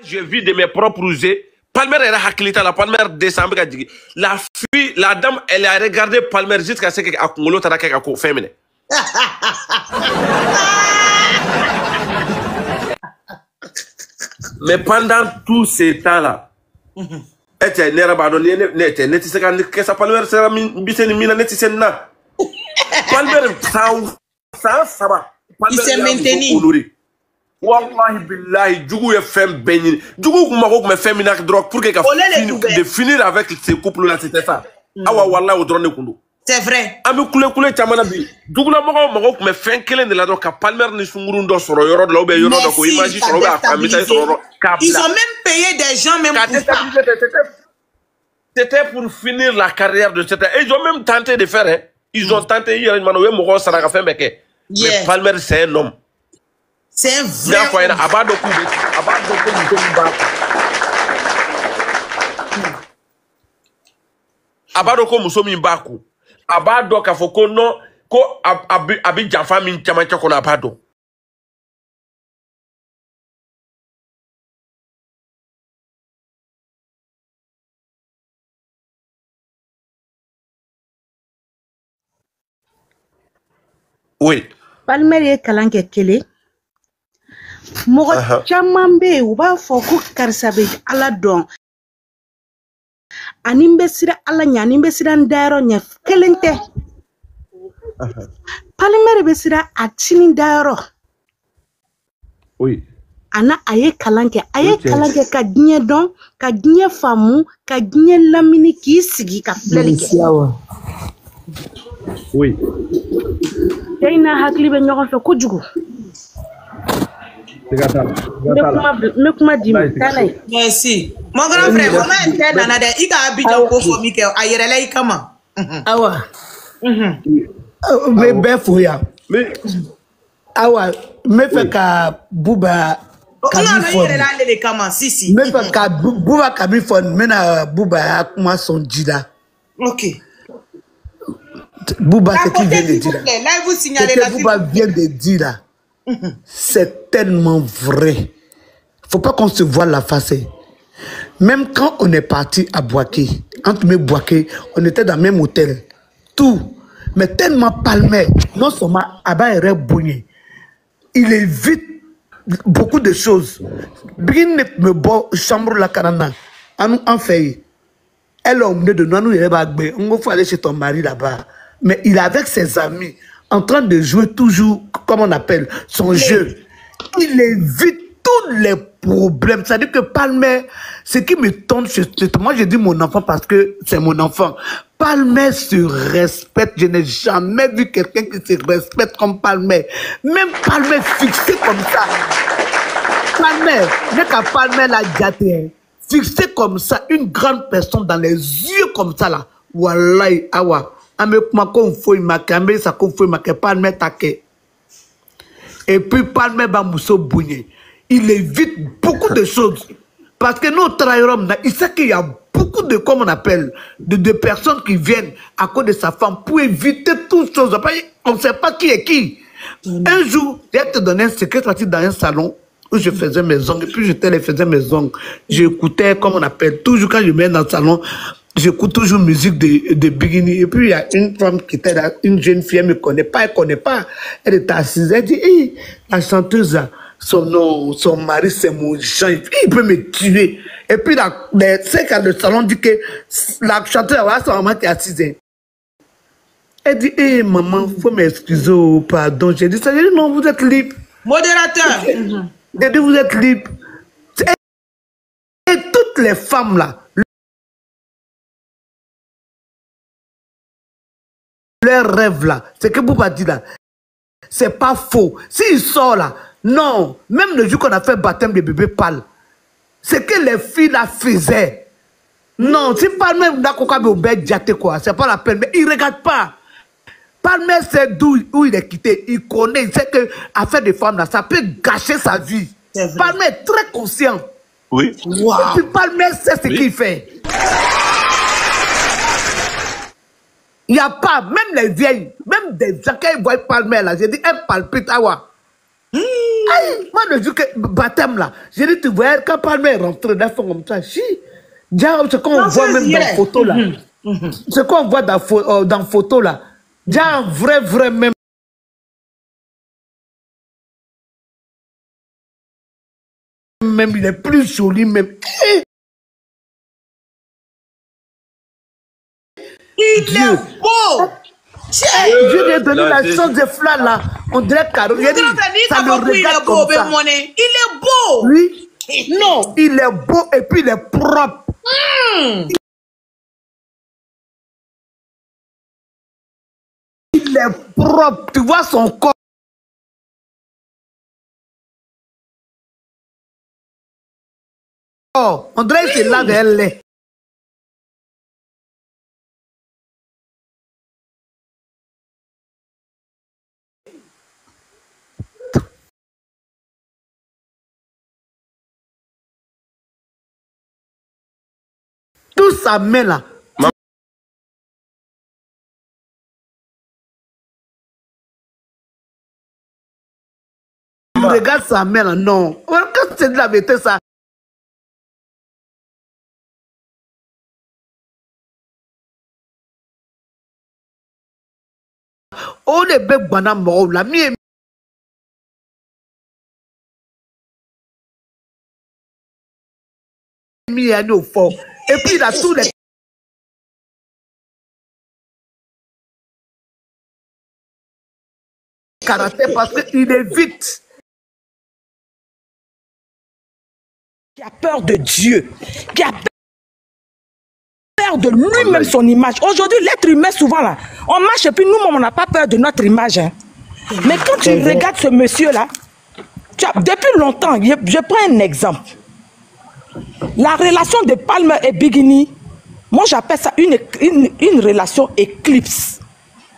j'ai vu de mes propres yeux. Palmer era hakilita la Palmer descend la fille, la dame, elle a regardé Palmer jusqu'à ce qu'elle a congolo tara qu'elle a féminin. Mais pendant tout ce temps-là, était nerabado n'était n'était que ça Palmer sera biseni mina n'était senna. Palmer ça va. Il s'est maintenu. Wallahi billahi, Djougou est femme béni. Djougou Maroc me fait minak drogue pour qu'elle finir avec ces couples-là, c'était ça. Awa wallah au drone kundu. C'est vrai. Ami koule chamana bi. Djougou na Maroc me fait kelen de la drogue. Palmer ni sungurundo soro yoro de la oube yoro de ko imagine soro ba kamisa soro. Ils ont même payé des gens même pour ça. C'était pour finir la carrière de cet. Ils ont même tenté de faire. Ils ont tenté hier manowe Moro Saraka Fembeke. Mais Palmer c'est un homme. C'est un vrai homme. Abadoko musomi mbaku. Abado kafoko no ko abi jafa min chama chako na abado. Oui. Palmer ye kalan kɛ kelen mɔgɔ caman bɛ yen u b'a fɔ ko karisa bɛ ala dɔn ani n bɛ siran ala ɲɛ ani n bɛ siran dayɔrɔ ɲɛ kelen tɛ Palmer bɛ siran a sini dayɔrɔ ana a ye kalan kɛ ka diɲɛ dɔn ka diɲɛ faamu ka diɲɛ lamini k'i sigi ka filɛli kɛ tey n'a hakili bɛ ɲɔgɔn fɛ kojugu me kuma di ma merci mon grand frère maman était dans la i ka Abidjan ko fo mi kɛ a yɛrɛla i kama awa me bɛ fo yan awa me fɛ ka Buba Kabi fɔ me fɛ ka Buba Kabi fɔ n bɛna Buba ya kuma sɔn ji la ok Buba, ce qu'il vient de dire, ce que Buba vient de dire là, c'est tellement vrai. Faut pas qu'on se voile la face. Même quand on est parti à Boaké, entre mes Boaké, on était dans le même hôtel. Tout. Mais tellement Palmer, non seulement Abba est bonnier, il évite beaucoup de choses. Bien me boit chambre la canana, en fait. Elle a emmené de nous, on faut aller chez ton mari là-bas. Mais il est avec ses amis, en train de jouer toujours, comme on appelle, son jeu. Il évite tous les problèmes. C'est-à-dire que Palmer, ce qui me tombe, moi je dis mon enfant parce que c'est mon enfant. Palmer se respecte. Je n'ai jamais vu quelqu'un qui se respecte comme Palmer. Même Palmer fixé comme ça. Palmer, n'est qu'à Palmer la gâté. Fixé comme ça, une grande personne dans les yeux comme ça là. Wallahi, awa. Et puis Palmer Bamousso Bougné, il évite beaucoup de choses. Parce que nous travaillons, il sait qu'il y a beaucoup de, comme on appelle, de personnes qui viennent à cause de sa femme pour éviter toutes choses. On ne sait pas qui est qui. Un jour, je vais te donner un secret, parti dans un salon où je faisais mes ongles, et puis je faisais mes ongles. J'écoutais, comme on appelle, toujours quand je mets dans le salon, j'écoute toujours musique de Bigini. Et puis il y a une femme qui était là, une jeune fille, elle ne me connaît pas, elle connaît pas. Elle est assise, elle dit, hey, la chanteuse, son nom, son mari, c'est mon Jean, il peut me tuer. Et puis c'est quand le salon dit que la chanteuse, c'est sa maman qui est assise. Elle dit, hey, maman, il faut m'excuser, pardon. J'ai dit ça, j'ai dit, non, vous êtes libre. Modérateur. J'ai dit, vous êtes libre. Et toutes les femmes là, leur rêve là, c'est que Bouba dit là, c'est pas faux. S'il sort là, non, même le jour qu'on a fait baptême de bébé pâle, c'est que les filles là faisaient. Non, si Palmer quoi, c'est pas la peine, mais il regarde pas. Palmer sait où il est quitté, il connaît, il sait que affaire de femmes là, ça peut gâcher sa vie. Palmer est très conscient. Oui. Wow. Et puis Palmer sait ce qu'il fait. Il n'y a pas, même les vieilles, même des gens qui voient Palmer là, j'ai dit, elles palpitent, awa. Aïe. Moi, le jour que baptême là, j'ai dit, tu vois, quand Palmer est rentré dans son comme ça, si. C'est qu'on voit même dans la photo là. C'est qu'on voit dans la photo là. Déjà, un vrai même. Même, il est plus joli même. Il est beau. Dieu lui a donné la chance de fleurs là. On dirait Caro. Il est beau. Il est beau. Oui. Non, il est beau et puis il est propre. Il est propre. Tu vois son corps. On dirait que c'est là d'elle est. Tout sa main là. Tu regardes sa main là, non. Quand c'est de la vérité, ça. On est bête banane mort là. Au fond. Et puis il a tous les caractères parce qu'il est vite. Qui a peur de Dieu, qui a peur de lui-même, son image. Aujourd'hui, l'être humain, souvent là, on marche et puis nous-mêmes, on n'a pas peur de notre image. Hein. Mais quand tu regardes ce monsieur-là, depuis longtemps, je prends un exemple. La relation de Palmer et Biguini, moi j'appelle ça une relation éclipse.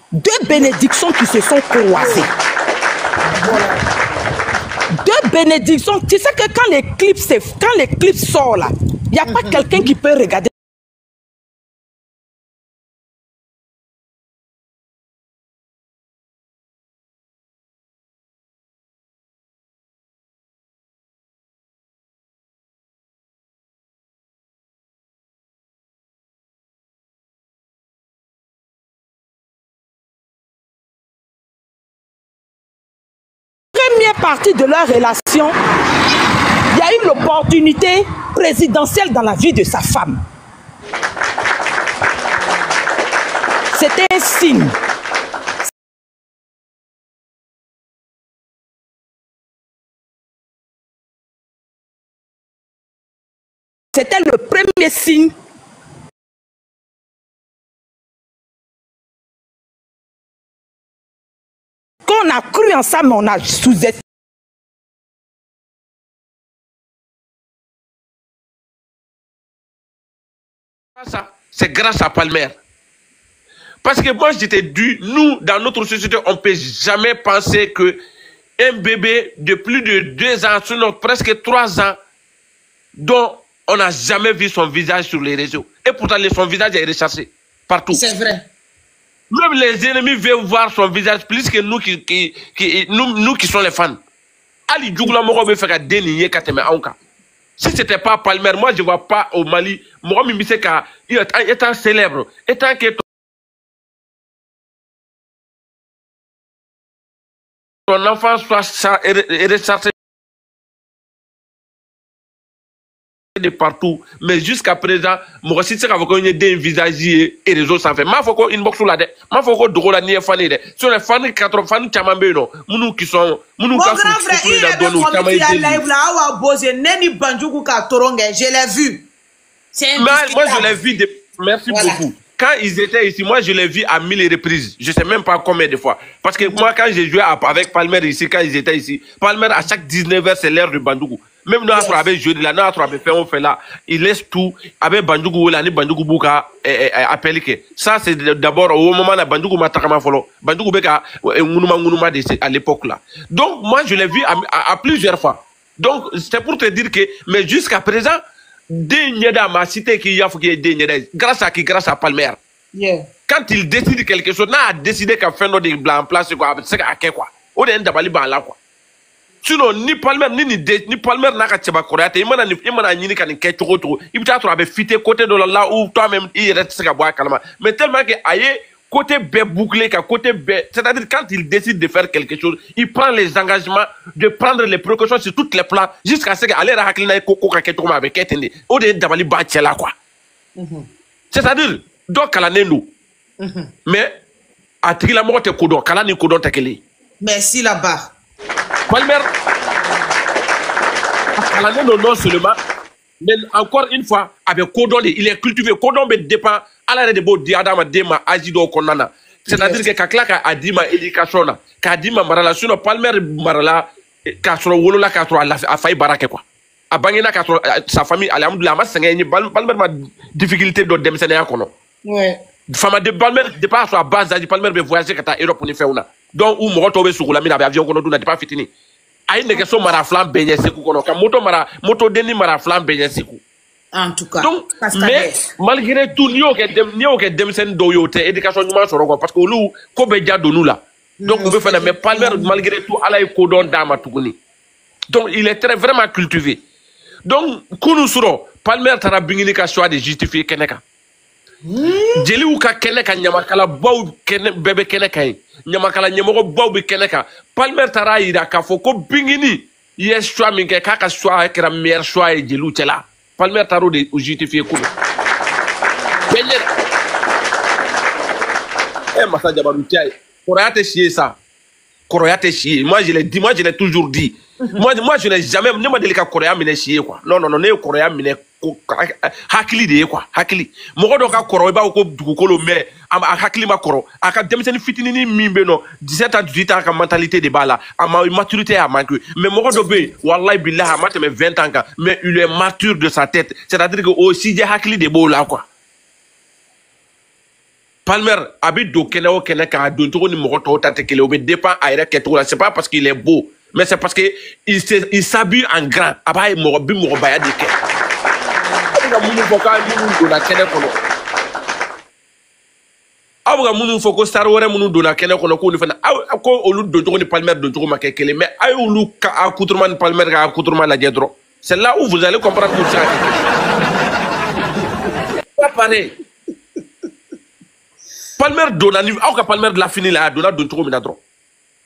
Deux bénédictions qui se sont croisées. Deux bénédictions. Tu sais que quand l'éclipse sort là, il n'y a pas quelqu'un qui peut regarder. Première partie de leur relation, il y a eu l'opportunité présidentielle dans la vie de sa femme. C'était un signe. C'était le premier signe qu'on a cru ensemble, on a sous-estimé. C'est grâce à Palmer. Parce que moi, j'étais dû, nous, dans notre société, on ne peut jamais penser que un bébé de plus de 2 ans, sinon presque 3 ans, dont on n'a jamais vu son visage sur les réseaux. Et pourtant, son visage est recherché partout. C'est vrai. Même les ennemis veulent voir son visage plus que nous qui sommes les fans. Ali Djougla Moro veut faire dénier Kateme Aouka. Si ce n'était pas Palmer, moi je ne vois pas au Mali, moi je sais qu'il est un célèbre, étant que ton enfant soit recherché de partout, mais jusqu'à présent, moi si c'est qu'avec un visage et réseaux sans fait, ma faut qu'on inbox là de, ma faut qu'on doit la nier fan de, sur les fans 4 fans chamambe non, nous qui sont, nous grand frère, il est comme il a live là, où a posé Neni Bandjougou Katorongue, je l'ai vu. C'est moi je l'ai vu, merci beaucoup. Quand ils étaient ici, moi je l'ai vu à 1000 reprises. Je ne sais même pas combien de fois. Parce que moi, quand j'ai joué avec Palmer ici, quand ils étaient ici, Palmer, à chaque 19h, c'est l'heure de Bandjougou. Même nous, avec joué de là, nous, avec fait, on fait là, il laisse tout. Avec Bandjougou, là, Bandjougou Bouka, appelé que. Ça, c'est d'abord, au moment où Bandjougou m'a takama follow. Bandjougou Beka, Ngounouma à l'époque là. Donc, moi, je l'ai vu à plusieurs fois. Donc, c'est pour te dire que, mais jusqu'à présent, ma cité qui a grâce à Palmer. Yeah. Quand il décide quelque chose, n'a décidé qu'à faire des blancs en place, quoi, c'est à quoi. On est d'abord là, quoi. Sinon, ni Palmer, ni Palmer n'a qu'à tchaba koreate. Il m'a ni qu'à ni qu'à trop. Il peut être avec fité côté de là où toi-même, il reste à boire calmement. Mais tellement que, aïe, côté bé bouclé, côté bé, c'est-à-dire quand il décide de faire quelque chose, il prend les engagements de prendre les précautions sur tous les plans jusqu'à ce qu'aller à Haklina et Koko Kaketoma avec Etende. Au dé d'Abali Bachela, quoi. C'est-à-dire, donc, Kalanendo. Mais, à Trila Morte Kodon, Kalani Kodon Takeli. Merci là-bas. Palmer, Kalanendo non seulement, mais encore une fois, avec Kodon, il est cultivé. Kodon dépend à la de beau diadama dema ajido konana. C'est-à-dire que Kaklaka a dit ma éducation, qu'a dit ma marala, sinon Palmer marala, Castro Wolola Castro a failli baraque quoi. A bangena Castro, sa famille, alhamdoulilah, ma sengé, Palmer ma difficulté de démissionner à kono. Ouais. Fama de Palmer, de pas à base, Palmer veut voyager qu'à Europe pour y faire una. Donc, où mon tombé sur la mine avec avion qu'on n'a pas fini. Aïe, n'est que son maraflan beignet sekou kono, ka moto deni maraflan beignet sekou. En tout cas. Donc, mais malgré tout, n'y a aucun démission d'oyote, éducation humaine sur le parce que nous, comme déjà de nous là. Donc, on peut faire, mais Palmer, malgré tout, à la codon d'ama tougoni. Donc, il est très vraiment cultivé. Donc, Kounou Suro, Palmer tara bingini ka choix de justifier Keneka. Jeli ou ka Keneka, Nyamakala, Bau, bébé Keneka, Nyamakala, Nyamoro, Bau, Keneka. Palmer tara ira ka foko bingini, yes, choix, minke, kaka choix, que la meilleure choix est Jelou Tela. Palmer Taro de justifier Koulou. Eh, Massa Diabaroutia, Koroyate chier ça. Koroyate chier. Moi, je l'ai dit, moi, je l'ai toujours dit. Moi, je n'ai jamais, ne m'a dit que Koroya mine chier, quoi. Non, ne Koroya mine, hakili de, quoi. Hakili. Moko doka Koroya ba ko dukolo, mais, a hakili ma Koro. A ka demisen fitini mimbe no, 17 à 18 ans, ka mentalité de bala, a ma maturité a manqué. Mais Moko dobe, wallahi billah, a maté 20 ans, mais il est mature de sa tête. C'est-à-dire que aussi, j'ai hakili de beau là, quoi. Palmer, habite do kene o kene ka don to ni moko to tante kele o be dépend a ere keto là, c'est pas parce qu'il est beau, mais c'est parce que il s'habille en grand. Aba e moko bi moko baya de ke. Abuga munu foka munu do na kene kono. Abuga munu foko star wore munu do na kene kono ko ni fana ko olu do to ni Palmer do to ma kele, mais ay olu ka accoutrement Palmer ka accoutrement la jedro. C'est là où vous allez comprendre tout ça. Pas pareil. Palmer Donani, Palmer de la fini là, Dona Donto Minadro.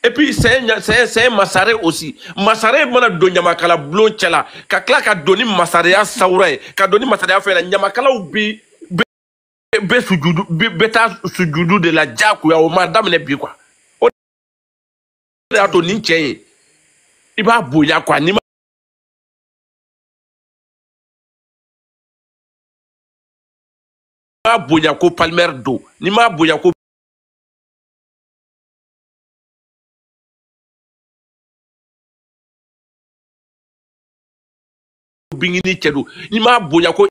Et puis c'est un Massaré aussi. Massaré mana do Nyamakala blon tchala. Kakla ka doni Massaré à Saouray. Ka doni Massaré à faire Nyamakala ou be sujudu, beta sujudu de la Djakou ya o madame ne bi quoi. O de ato ni tcheye. Iba bouya quoi. Ni ma bouya ko Palmer do. Ni ma bouya ko bingini chedu ni ma boya ko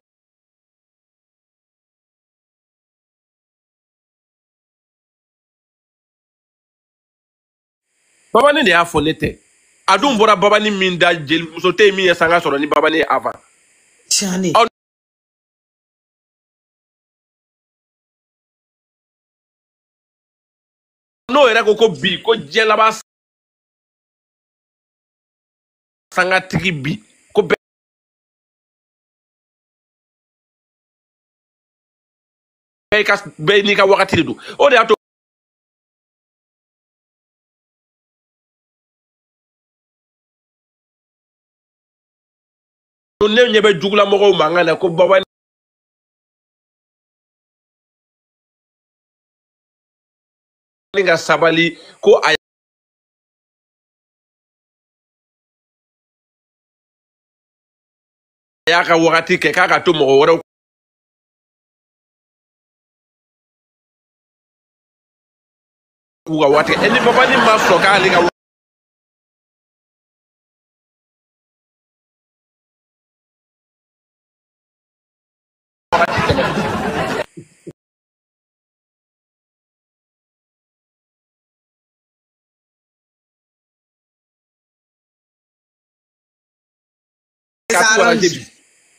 baba ne ya fonete adum bora baba ni minda jel musote mi ya sanga soro ni baba ne avant Chani no era ko bi ko jela ba sanga tigi bi ko be ni ka wakati do o de ato ne nyebe jugula mo mangana ko baba ni ga sabali ko ya ka wakati ke ka to mo woro kuga wate eni baba ni maso ka ali ga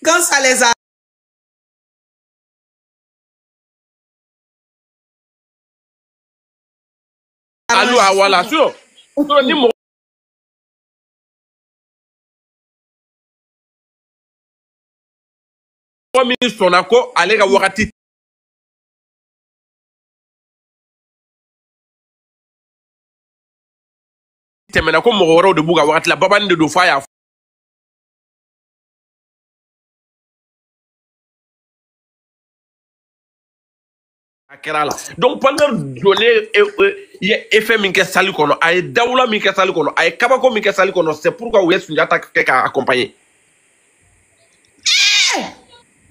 quand ça les a Allo awala so ni mo min sɔnna ko ale ka wagati tɛmɛna ko mɔgɔ wɛrɛw de b'u ka wagati la Babani de don f'a y'a kɛra la donc Palmer donné ye effet min kɛ salle kɔnɔ a ye dawula min kɛ salle kɔnɔ a ye kabako min kɛ salle kɔnɔ c'est pourquoi u ye Sunjata kɛ k'a accompagner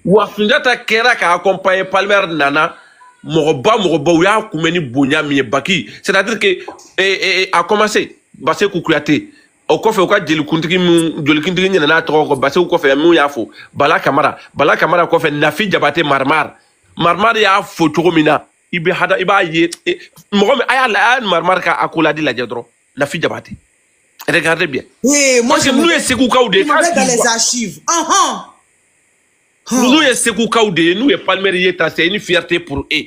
wa Sunjata kɛra k'a accompagner Palmer nana mɔgɔba u y'a kunbɛn ni bonya min ye Baki c'est-à-dire que a commencé Baseku Kuyate o kɔfɛ u ka jolikuntigi ɲinɛna n'a tɔgɔ kɔ Baseku kɔfɛ min y'a fɔ Bala Kamara kɔfɛ Nafi Jabate Marmar y'a fɔ cogo min na i b'a ye mɔgɔ min a y'a Marmar ka akoladi lajɛ dɔrɔn Nafi Jabate regardez bien parce que n'u ye Segukaw de ye dans les archives n'u ye Segukaw de ye n'u ye Palmer ye ta c'est une fierté pour eux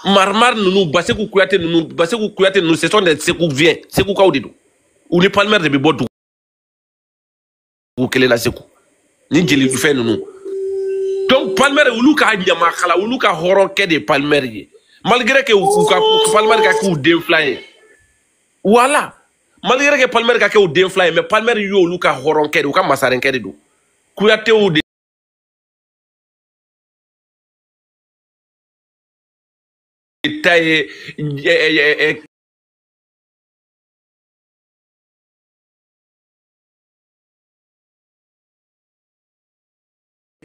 Marmar ninnu Baseku Kuyate ninnu ce sont des Segukaw de don u ni Palmer de bɛ bɔ dugu kelen na Segu ni jeli fɛn ninnu donc Palmer olu ka ɲamakala olu ka hɔrɔnkɛ de Palmer ye malgré que Palmer ka k'u den fila ye voilà malgré que Palmer ka kɛ u den fila ye mais Palmer ye olu ka hɔrɔnkɛ de u ka masarenkɛ de don Kuyatew de ta ye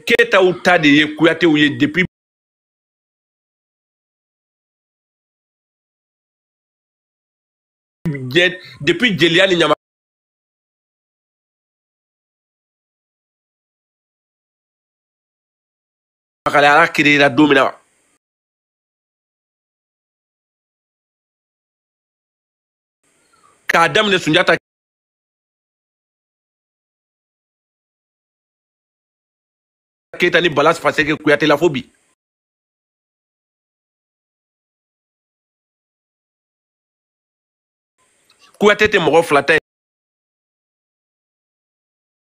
Ketaw ta de ye Kuyatew ye depuis jeliya ni ɲamakala ala créera don min na k'a daminɛ Sunjata Keita ni Balas Faseke Kuyate la fo bi Kuyate tɛ mɔgɔ fila ta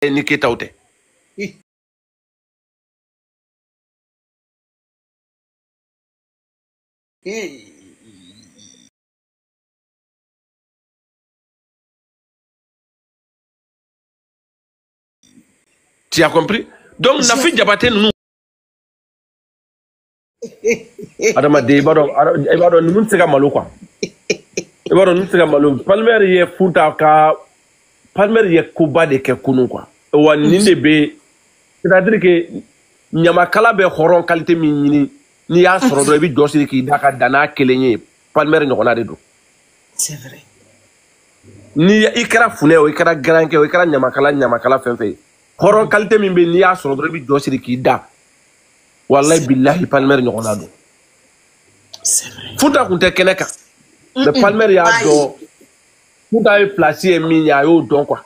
ye ni Keitaw tɛ tu as compris donc Nafi Jabate ninnu adamaden i b'a dɔn ninnu tɛ se ka malo quoi i b'a dɔn ninnu tɛ se ka malo Palmer ye Funta ka Palmer ye koba de kɛ kunun quoi wa nin de bɛ c'est-à-dire que ɲamakala bɛ hɔrɔn qualité min ɲini n'i y'a sɔrɔ dɔrɔn i bɛ jɔ siri k'i da ka dan n'a kelen ye Palmer ɲɔgɔnna de don c'est vrai ni i kɛra funɛ o i kɛra garankɛ o i kɛra ɲamakala fɛn fɛn ye hɔrɔn qualité min bɛ n'i y'a sɔrɔ dɔrɔn i bɛ jɔ siri k'i da wallahi billahi Palmer ɲɔgɔnna don Funta kun tɛ kɛnɛ kan mais Palmer y'a dɔn Funta ye place ye min ye a y'o dɔn quoi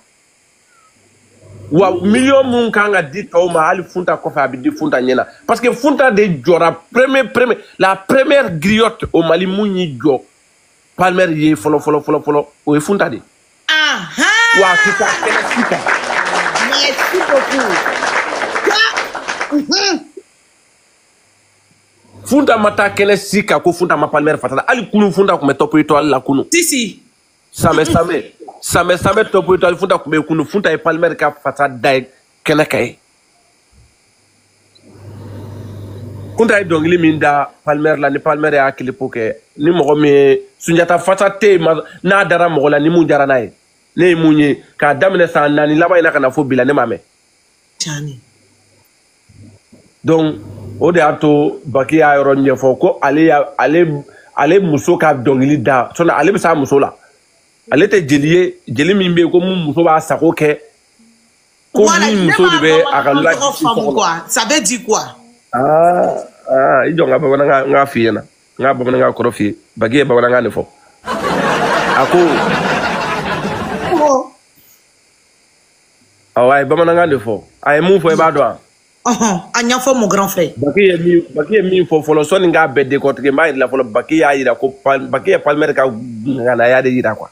wa million mun kan ka di tɔw ma hali Funta kɔfɛ a bɛ di Funta ɲɛna parce que Funta de jɔra la première griotte au Mali mun y'i jɔ Palmer ye fɔlɔ o ye Funta de wa a tɛ taa kɛnɛ si kan merci beaucoup Funta ma taa kɛnɛ si kan ko Funta ma Palmer fatala hali kunu Funta kun bɛ top étoile la kunu si Samɛ top étoile Funta kun bɛ kunu Funta ye Palmer ka fata da ye kɛnɛ kan ye Funta ye dɔnkili min da Palmer la ni Palmer y'a kilipo kɛ ni mɔgɔ min ye Sunjata fata tɛ yen n'a dara mɔgɔ la ni mun diyara n'a ye ne ye mun ye k'a daminɛ san 4 laban in na ka na fo bi la ne m'a mɛn donc o de y'a to Baki y'a yɔrɔ ɲɛfɔ ko ale muso ka dɔnkili da sɔnni ale bɛ s'a muso la ale tɛ jeli ye jeli min bɛ yen ko mun muso b'a sago kɛ ko min muso de bɛ a ka laji ça veut dire quoi i jɔ n ka bamanankan n k'a f'i ɲɛna n ka bamanankan kɔrɔ f'i ye Baki ye bamanankan de fɔ a ko awɔ a ye bamanankan de fɔ a ye mun fɔ i b'a dɔn wa a ɲɛfɔ mon grand frère Baki ye min fɔ fɔlɔ sɔnni k'a bɛɛ décortiquer n b'a yira fɔlɔ Baki y'a yira ko Baki ye Palmer ka ŋanaya de yira quoi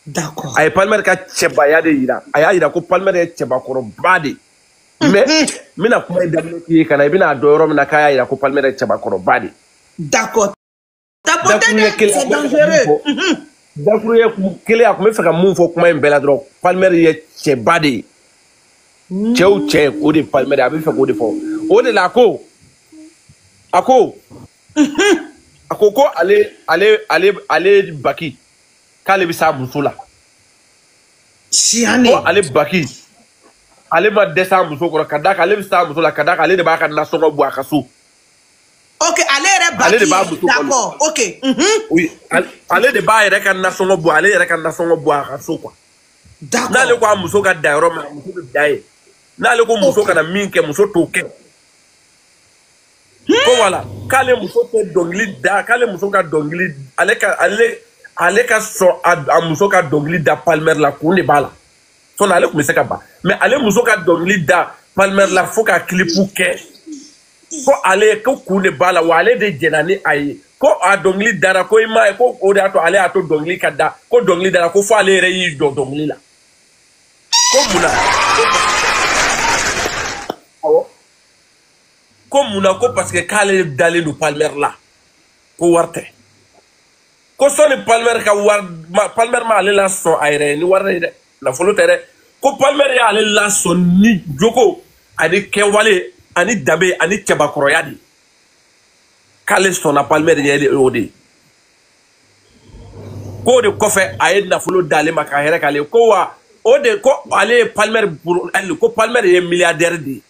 d'accord a ye Palmer ka cɛbaya de yira a y'a yira ko Palmer ye cɛbakɔrɔba de Mais mina kuma d'amitié kana bina doro mina kaya ya ko Palmer chaba koro badi. D'accord. Ta potentiel c'est dangereux. Dakuru ye kele akome feka mun fo kuma en bela dro Palmer ye che badi. Cheu che o de Palmer abi feka o de fo. O de la ko. Ako. Ako ko ale baki. Kale bisa musula. Si ane. Ko ale baki. Ale ma descendre muso koro kadaka ale bisa musula kadaka ale de ba ka na songo bu akasu. Ok, allez, d'accord, ok. Oui, allez de bas et na songo bu allez reka na songo bu akasu quoi. D'accord. Na le ko muso ka dairo ma muso dai. Na le ko muso ka na minke muso toke. Ko voilà, kale muso te dongli da, kale muso ka dongli ale ka so a muso ka dongli da Palmer la ko ne bala. So na ale ko me se ka ba. Mais ale muso ka dongli da Palmer la fo ka clipu ke. Ko ale ko kune bala wale de jenani ayi ko a dongli dara ko ima ko o da to ale ato dongli kada ko dongli dara ko fo ale re yi dongli la ko muna ko muna ko parce que kale dalé no Palmer la ko warte ko soni Palmer ka war Palmer ma ale la so ayre ni warre de la folo tere ko Palmer ya ale la so ni joko ani ke wale ani dabe ani cebakoroya di kale sona Palmer yeli odi ko de kofe aye nafolo dale maka here kale ko wa ode ko ale Palmer pour elle ko Palmer ye milliardaire di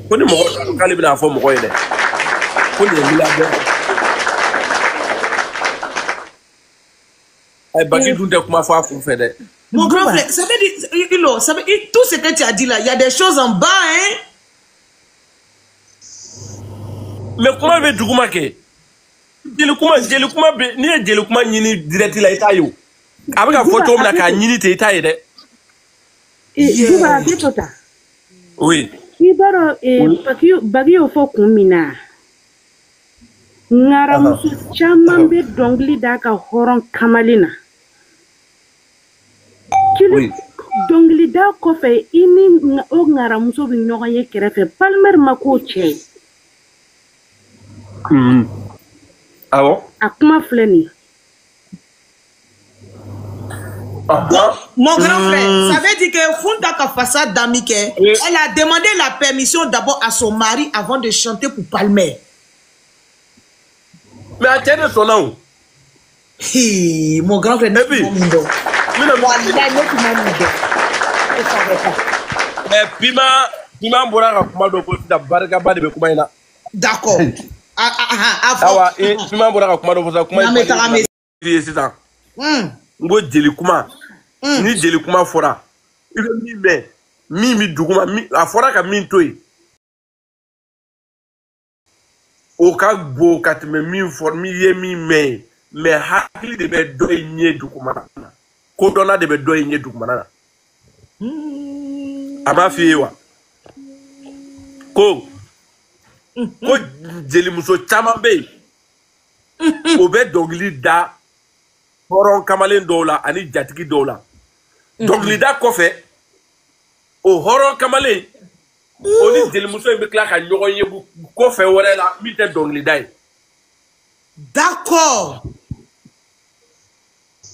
ko ni mo kale bina fo mo ko yede ko ni milliardaire ay bagi dunde kuma fa fu fede. Mon grand frère, ça veut dire, tout ce que tu as dit là, il y a des choses en bas, hein? Mais comment veut tu comment que? Jeli kuma be ni jeli kuma nyini direct la itayo. Abika photo na ka nyini te itaye de. Juba bitota. Oui. Ibaro bagi o fo kumina. Ngara musu chaman be dongli da ka horon kamalina. Oui. Dongli da ko fe ini o ngara muso bi nyoga ye kerefe Palmer mako che. Ah bon? Akuma fleni. Mon grand frère, ça veut dire que Funda Kafassa Damike, elle a demandé la permission d'abord à son mari avant de chanter pour Palmer. Mais à tiens de son nom. Mon grand frère, Pima mbora kuma do ko da barka ba de be kuma ina. D'accord. Awa pima mbora kuma do ko kuma ina. Ngo jeli kuma. Ni jeli kuma fora. Ibe mi duguma mi afora ka min toyi. O ka bo katme mi for mi ye mi me hakili de be do nye duguma. Ko dona de be do nye duguma na. Ama fiwa. Ko jeli muso chama be. Obe dongli da horon kamalen dola ani jatiki dola. Dongli da kofe o horon kamalen oni jeli muso be kla ka nyogo ye kofe wore la mi te dongli dai. D'accord.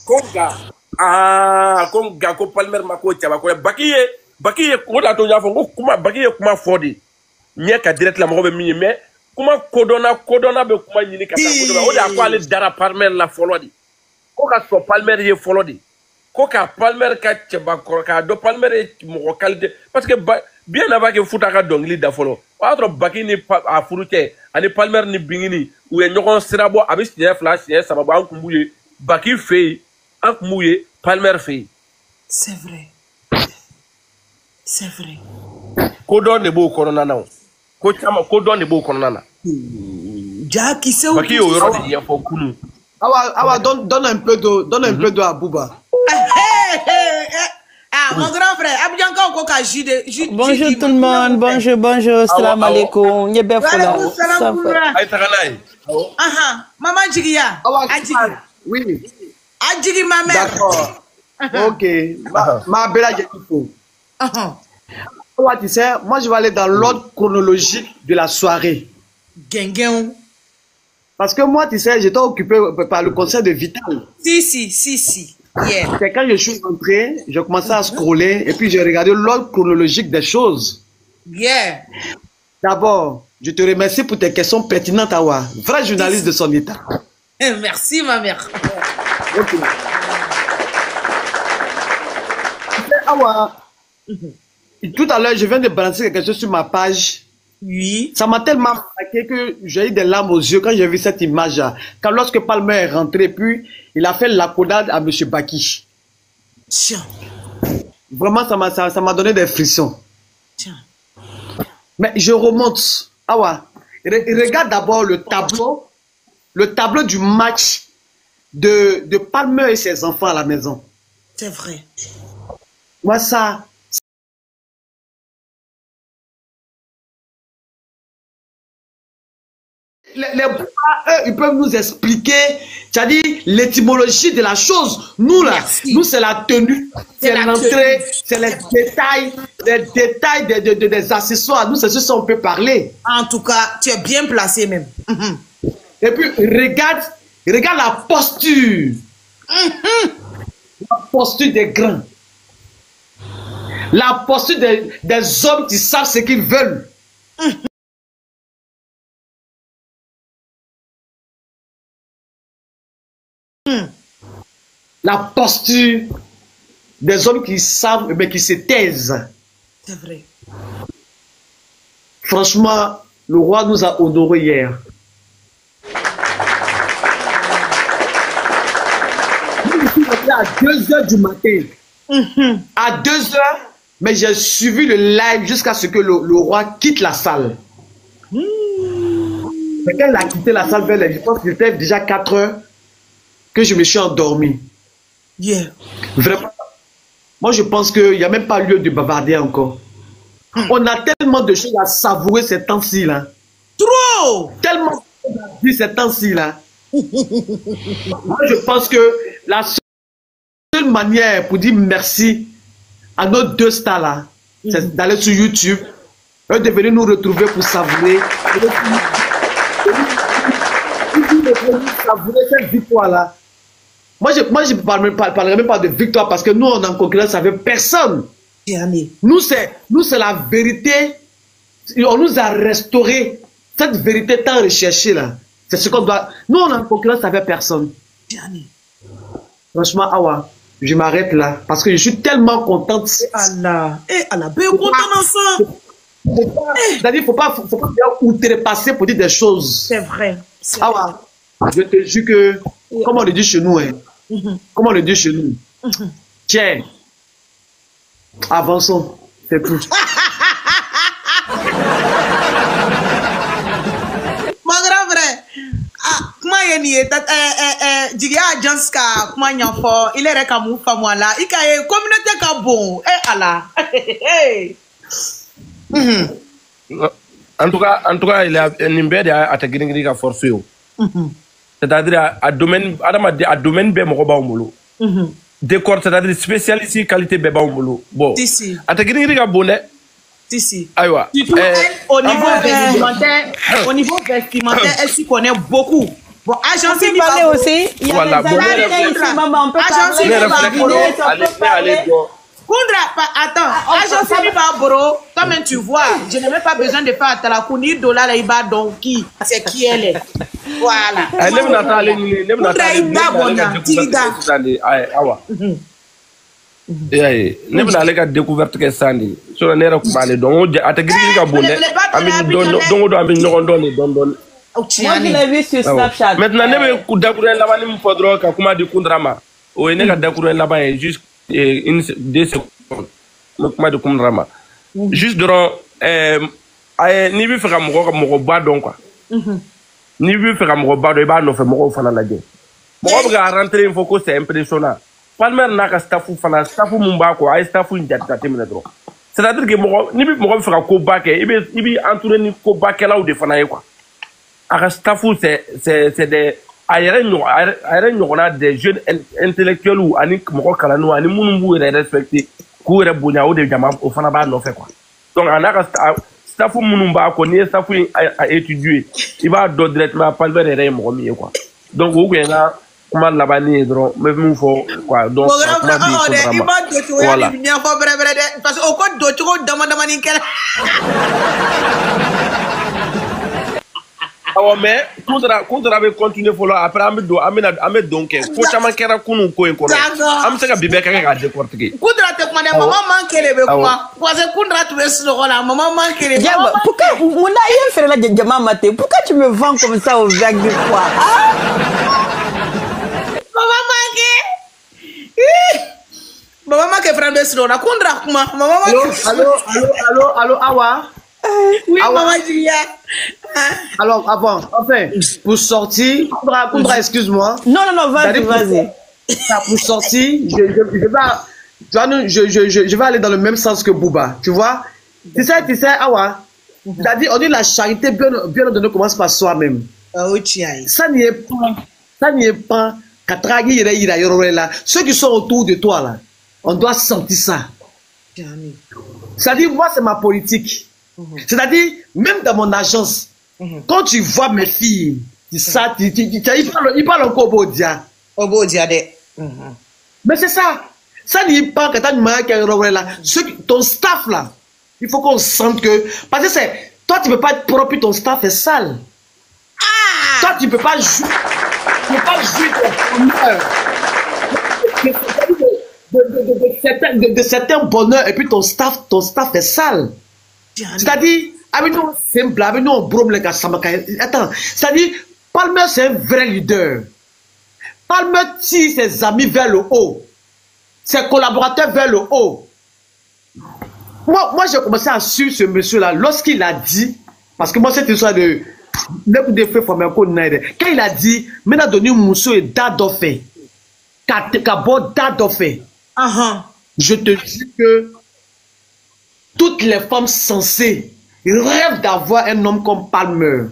Konga ko Palmer mako chaba ko bakiye ko da to jafo kuma bakiye kuma fodi nye ka direct la mo be mi mais kuma kodona be kuma nyini ka ta kodona o da ko ale dara Palmer la folodi ko ka so Palmer ye folodi ko ka Palmer ka chaba ko ka do Palmer mo qualité parce que bien avant que futa ka dongli da folo wa tro bakini a furuke ani Palmer ni bingini ou e nyokon sirabo abi signé flash signé sababu an kumbuye baki fei an kumbuye Palmer fei. C'est vrai. C'est vrai. Ko don de bo kono nana ko chama ko don de bo kono nana. Ja qui sait où baki yo yoro de yefo kunu. Awa donne un peu d'eau à Bouba. Ah, mon grand frère, Abdjanka Okoka Jide. Bonjour tout le monde, bonjour, salam alaikum. Nyebe fola. Ay takanay. Maman Jigiya. Oui. Adjigi ma mère. D'accord. Ok. Ma belle Adjigifo. Ouais, tu sais, moi, je vais aller dans l'ordre chronologique de la soirée. Gengen. Parce que moi, tu sais, j'étais occupé par le concert de Vital. Si. Yeah. C'est quand je suis rentré, j'ai commencé à scroller et puis j'ai regardé l'ordre chronologique des choses. Yeah. D'abord, je te remercie pour tes questions pertinentes, Awa. Vrai journaliste de son état. Merci, ma mère. Okay. Awa, tout à l'heure, je viens de balancer quelque chose sur ma page. Oui. Ça m'a tellement marqué que j'ai eu des larmes aux yeux quand j'ai vu cette image-là. Quand lorsque Palmer est rentré, puis il a fait l'accolade à M. Baki. Tiens. Vraiment, ça m'a donné des frissons. Tiens. Mais je remonte. Awa, regarde d'abord le tableau du match de Palmer et ses enfants à la maison. C'est vrai. Moi, ça... Les eux, ils peuvent nous expliquer, c'est-à-dire l'étymologie de la chose. Nous, là, nous, c'est la tenue, c'est l'entrée, c'est les détails des accessoires. Nous, c'est ce qu'on peut parler. En tout cas, tu es bien placé même. Et puis, regarde la posture. La posture des grands. La posture des hommes qui savent ce qu'ils veulent. La posture des hommes qui savent, mais qui se taisent. C'est vrai. Franchement, le roi nous a honorés hier. Je suis rentré à 2h du matin. À 2h, mais j'ai suivi le live jusqu'à ce que le roi quitte la salle. Mais quand il a quitté la salle, je pense qu'il était déjà 4h que je me suis endormi. Yeah. Vraiment. Moi, je pense qu'il n'y a même pas lieu de bavarder encore. On a tellement de choses à savourer ces temps-ci, là. Trop! Tellement de choses à dire ces temps-ci, là. Moi, je pense que la seule manière pour dire merci à nos deux stars, là, c'est d'aller sur YouTube, eux de venir nous retrouver pour savourer. Savourer cette victoire-là. Moi, je ne parlerai même pas de victoire parce que nous, on est en concurrence avec personne. Nous, c'est la vérité. On nous a restauré cette vérité tant recherchée là. C'est ce qu'on doit. Nous, on est en concurrence avec personne. Franchement, Awa, je m'arrête là parce que je suis tellement contente. Allah, Allah, ben content ensemble. C'est-à-dire, il ne faut pas outrepasser pour dire des choses. C'est vrai. Awa, je te jure que, comme on le dit chez nous, hein, comme on le dit chez nous, tiens, avançons, c'est tout. Mon grand frère, comment il est Diga Agence ka comment il faut il est comme femme là, il a communauté ka bon, Allah. En tout cas, il a une belle à ta gringue à force. C'est-à-dire à domaine bé mokoba omolo. Décor, c'est-à-dire spécialiste qualité béba omolo. Bon. À ta gringue à bonnet. Aïwa. Au niveau vestimentaire, elle s'y connaît beaucoup. Bon, agence il parler aussi. Il y a voilà, des années ici, maman, on peut parler. Kundra, attends, agence il va bro, toi-même tu vois, je n'ai même pas besoin de faire à la Kouni dollar là, il va donc qui, c'est qui elle est. Voilà. Ne bɛna ale ka découverte kɛ sisan de sinon ne yɛrɛ tun b'ale dɔn a tɛ girin ka bon dɛ an bɛ don o don an bɛ ɲɔgɔn dɔn de dɔɔni. Maintenant ne bɛ dakuruɲɛ laban min fɔ dɔrɔn ka kuma di Kundra ma o ye ne ka dakuruɲɛ laban ye juste 2 secondes ne kuma di Kundra ma juste dɔrɔn n'i bɛ fɛ ka mɔgɔba dɔn quoi n'i bɛ fɛ ka mɔgɔba dɔn i b'a nɔfɛ mɔgɔw fana lajɛ mɔgɔ bɛ ka rentrer in fɔ ko c'est impressionnant. Palmer n'a ka staffu fana staffu mun b'a kɔ a ye staffu in jate minɛ dɔrɔn c'est-à-dire que ni bɛ mɔgɔ bɛ fɛ ka koba kɛ i bɛ entouré ni kobakɛlaw de fana ye quoi a ka staffu c'est des a yɛrɛ ɲɔgɔnna des jeunes intellectuels ani mɔgɔ kalannenw ani minnu b'u yɛrɛ respecter k'u yɛrɛ bonya o de jama o fana b'a nɔfɛ quoi donc a n'a ka staff minnu b'a kɔ n'i ye staff a étudier i b'a dɔn directement Palmer yɛrɛ ye mɔgɔ min ye quoi donc o kun ye n ka kuma laban ye dɔrɔn n bɛ min fɔ quoi donc i b'a don cogoya ni ɲɛfɔ bɛrɛbɛrɛ dɛ parce que o ko don cogo dama damani kɛra awɔ mais Kudra bɛ continuer fɔlɔ après an bɛ don kɛ ko caman kɛra kunun ko in kɔnɔ an bɛ se ka bi bɛɛ kɛ k'a décortiquer Kudra tɛ kuma dɛ maman man kele bɛ kuma parce que Kudra tun bɛ sunɔgɔ la maman man kele pourquoi mun na i ye feere la jama ma ten pourquoi tu me vends comme ça au vague de quoi maman man ke frère bɛ sunɔgɔ la Kudra kuma maman man Allô, Awa. Oui, maman Julia. Alors, avant, enfin, pour sortir, Kudra, excuse-moi. Non, vas-y. Pour sortir, je vais aller dans le même sens que Bouba, tu vois. Tu sais, Awa, c'est-à-dire, on dit la charité bien ordonnée commence par soi-même. Ça n'y est pas. Ceux qui sont autour de toi, là, on doit sentir ça. C'est-à-dire, moi, c'est ma politique. C'est-à-dire, même dans mon agence, quand tu vois mes filles, ils parlent encore au Bodia. Mais c'est ça. Ça n'y est pas que ton staff là, il faut qu'on sente que. Parce que c'est. Toi, tu ne peux pas être propre, ton staff est sale. Toi, tu ne peux pas jouer. Tu ne peux pas jouer de certains bonheurs et puis ton staff est sale. C'est-à-dire, avec nous, simple, avec nous, on brome les gars, attends, c'est-à-dire, Palmer, c'est un vrai leader. Palmer tire ses amis vers le haut, ses collaborateurs vers le haut. Moi j'ai commencé à suivre ce monsieur-là lorsqu'il a dit, parce que moi, cette histoire de quand il a dit, maintenant, donner Mousso et Dadofé, Kabo Dadofé, je te dis que toutes les femmes sensées rêvent d'avoir un homme comme Palmer.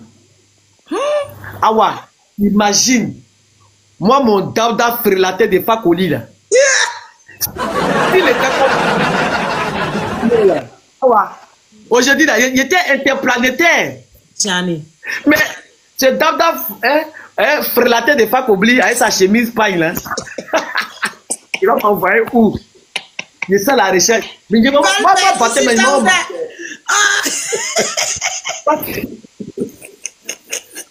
Awa, imagine, moi, mon Dawda frélaté de Fakoli là. Aujourd'hui, il était interplanétaire. Mais ce Dawda frélaté de Fakoli avec sa chemise paille là. Il va m'envoyer où? C'est ça la recherche. Mais je ne vais pas battre mes noms.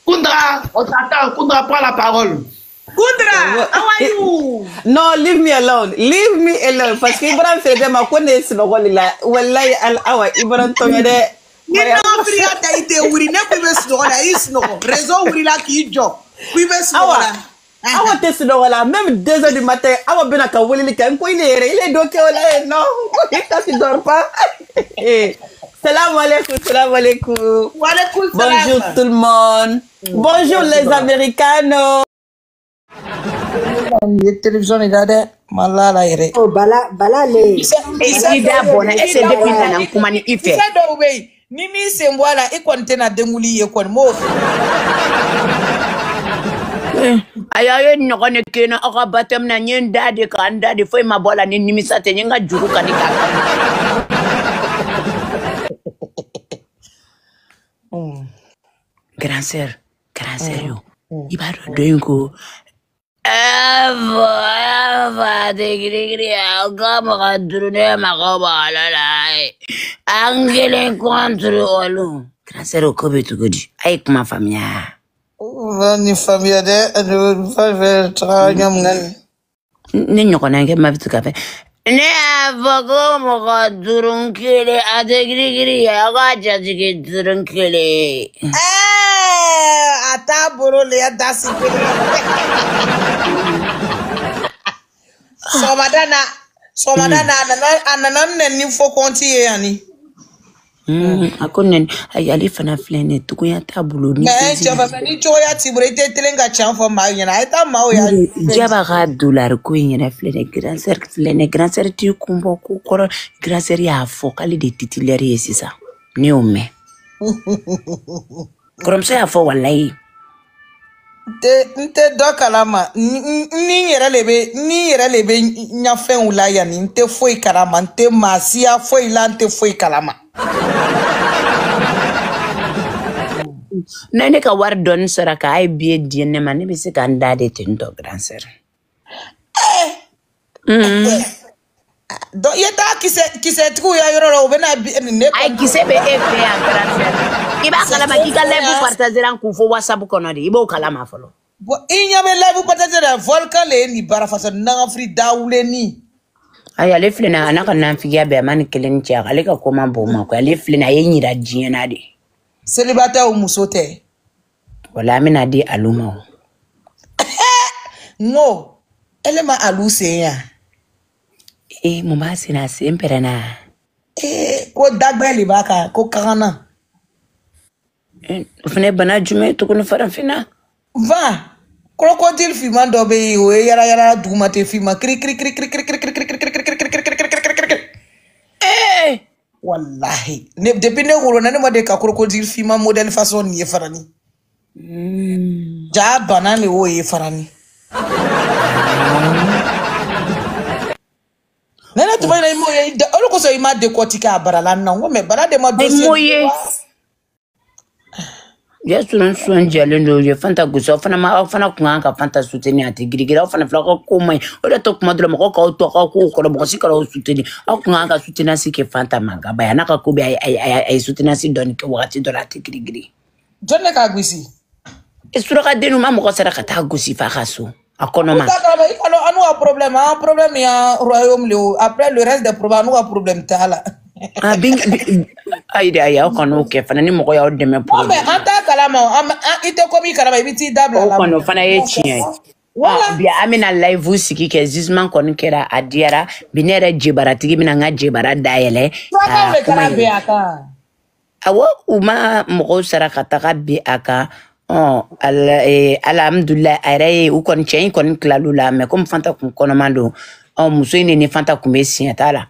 Kudra, on t'attend. Kudra, prends la parole. Kudra, how are you? No, leave me alone. Leave me alone. Parce que Ibrahim fait des macones sur le rôle là. Wallahi al-awa Ibrahim tomede. Ni no priya ta ite wuri ne ku be sur la is no. Raison wuri la ki jo. Ku be sur la. Awa te sur le là même 2h du matin. Awa benaka wuli kan ko il est doké wala non. Quand tu dors pas. Salam alaikum. Wa alaikum salam. Bonjour tout le monde. Bonjour les Américanos. Les télévisions regardent malala yere. Oh bala le. Ida bona ese depuis nana kumani ife. Isa do we ni mi sembwala e konte na denguli ye kon mo. Ayaye nyogone kena aka batem na nyenda de kanda de foi mabola ni nimisate nyanga juru kanika. Grand sœur yo. Ibaro doingo. Eva de grigri agama kadrune makaba lalai. Angele contre olu. Grand sœur ko betu godi. Ay kuma famia. Ni famille de faire travail ngan. Ni nyokona nge mabitu kafe. Ne avago moka durunkele adegrigri agaja jige durunkele. Ata borole ya dasi kele. Somadana anana ni fo konti yani. Akonen ayali fana flene tukuya tabulo ni. Mais tu vas venir choya tibrete telenga chanfo ma yana eta ma o ya. Jaba ga dollar ko yena flene grand sœur tu kumbo ko koro grand sœur ya fo kali de titulaire yesisa ni ome. Comme ça ya fo wallahi. Nte dɔ kalama ni yɛrɛ le bɛ ɲafɛnw la yanni n tɛ foyi kalama n tɛ maa siya foyi la n tɛ foyi kalama. Ne ka wari dɔɔni sɔrɔ k'a ye billet di ne ma ne bɛ se ka n da de ten tɔ grand sœur. Donc i ye taa kisɛtigiw ya yɔrɔ la u bɛ na ne. Ayi kisɛ bɛ e fɛ yan grand sœur. I b'a kalama k'i ka live partager an kun fo WhatsApp kɔnɔ de i b'o kalama fɔlɔ. Bon i ɲɛ bɛ live partager la Volcan le ye nin baara faso nangafiri dawuleni. Ayi ale filɛ na a n'a ka nanfigiya bɛɛ a ma ni kelen cɛ ale ka ko man bon ma koyi ale filɛ na a ye n yira diɲɛ na de. Célibataire muso tɛ. Wala an bɛna di alu ma o. Ngo ele ma alu sen yan. Mun b'a sen a sen pɛrɛnna. Ko dagbɛ le b'a kan ko kakana. O fana ye bana jumɛn ye tuguni farafinna. Va crocodile finman dɔ bɛ yen o ye yala yala duguma tɛ finman kiri kiri kiri kiri kiri kiri kiri kiri kiri kiri kiri. Wallahi depuis ne wolola ne ma de ka crocodile finman modèle façon nin ye farani. Ja bana le o ye farani. Nana tuma ina imo ye olu ko so ima décortiquer a bara la non mais bara de ma dossier. Ya sunan jalen do ye fanta gusa fana kun ka fanta soutenir ati girgira fana fla ko mai o da to kuma dole mako ka to ka ko ko mo si ka soutenir a kun ka soutenir si ke fanta manga ba yana ka ko bi ay soutenir si don ke wakati do la ati girgiri jonne ka gusi e sura ka denu ma mo ko sara ka ta gusi fa kaso akono ma anu a problème ya royaume le après le reste des problèmes anu a problème tala. Ayi ya kono ke fana ni mɔgɔ y'aw dɛmɛ pour mais an t'a kalama i tɛ komi kalama i bɛ t'i da bila la. O kɔni fana ye tiɲɛ ye. Bi an bɛna live sigi kɛ jugement kɔni kɛra a diyara bi ne yɛrɛ jebaratigi bɛna n ka jebara dayɛlɛ. Fulakan bɛ kɛra bi a kan. Awɔ u ma mɔgɔw sara ka taga bi a kan. Alhamdulilayi a yɛrɛ ye u kɔni cɛ in kɔni tilal'u la mais comme Fanta kun kɔnɔman don muso in ni Fanta kun bɛ siɲɛ t'a la.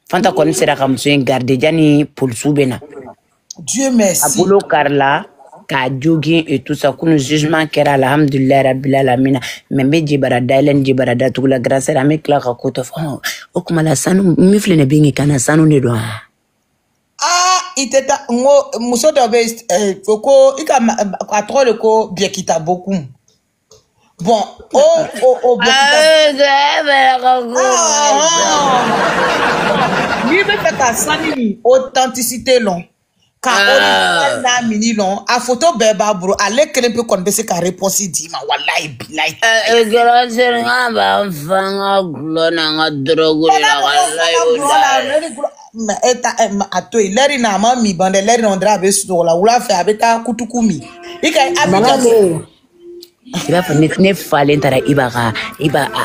Fanta kɔni sera ka muso in garder jani polisiw bɛ na. Dieu merci. A bolo karila k'a jogin et tout ça kunu jugement kɛra alhamdulilayi rabbil alamina mais n bɛ jebara dayɛlɛ ni jebara datugu la grâce à an bɛ tila ka ko tɔ fɔ o kuma la sanu min filɛ nin bɛ yen kana sanu de don wa. I tɛ taa n ko muso dɔ bɛ ko i ka a tɔgɔ de ko Biekita Bokum. Bon, ni bɛ fɛ ka sani ni authenticité lɔn ka original n'a mini lɔn a photo bɛɛ b'a bolo ale kelen pe kɔni bɛ se ka réponse d'i ma walayi bilayi. Grâce n b'a fa n ka gulɔ n'an ka drogue la. Mais a to yen lɛri na a ma mi ban dɛ lɛri na on dirait a bɛ sunɔgɔ la wula fɛ a bɛ taa kutuku min i ka a bɛ taa. I b'a fɔ ne falen taara Iba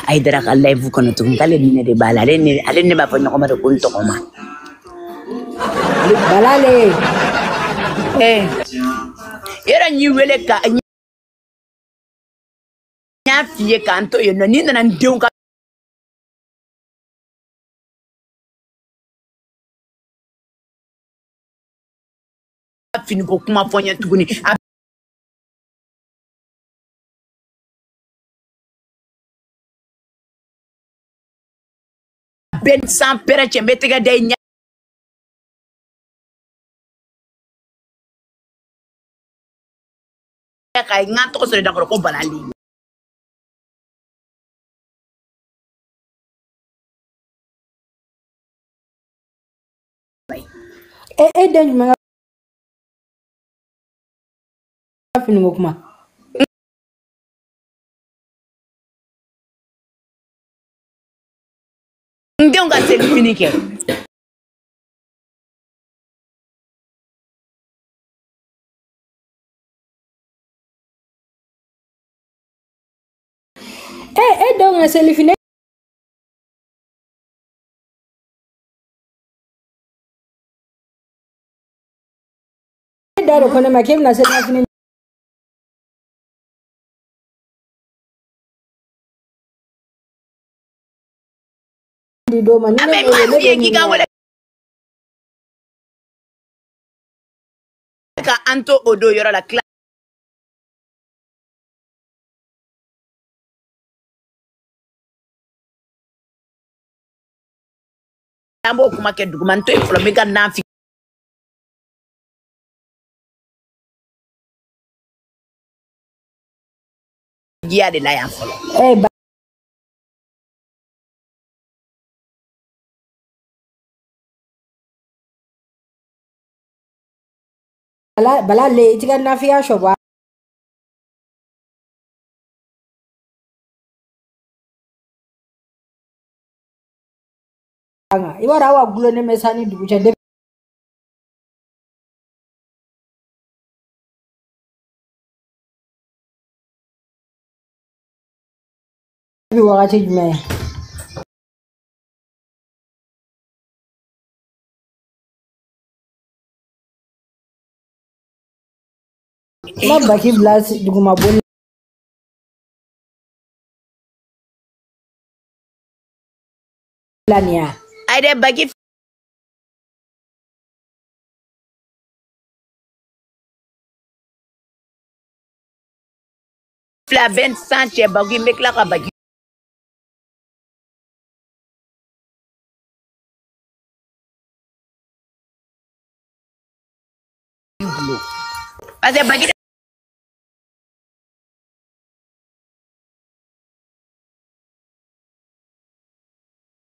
Aidara ka live kɔnɔ tuguni k'ale ni ne de b'a la ale ne b'a fɔ ɲɔgɔn ma de ko n tɔgɔma. Balale yɔrɔ n y'i wele ka n y'a f'i ye k'an to yen nɔ n'i nana n denw ka finiko kuma fɔ n ye tuguni. Ben sans pere cɛ n bɛ tɛgɛ da i ɲɛ. Ka n ka tɔgɔ sɔrɔ i da kɔrɔ ko Balali. E den jumɛn ka finiko kuma? N denw ka seli fini kɛ. E denw ka seli fini da dɔ ko ne ma k'e bɛna seli fini di dɔ ma. A bɛ maa f'i ye k'i ka wele ka an to o don yɔrɔ la. ambo kuma ke duguman to iflo mega nafi de la ya folo bala le tiga nafia shoba ibara wa gulo ne mesani dugu chende bi wakati jume ma baki blast dugu mabon lania ade bagi la 20 cent bagi mek la ka bagi ade bagi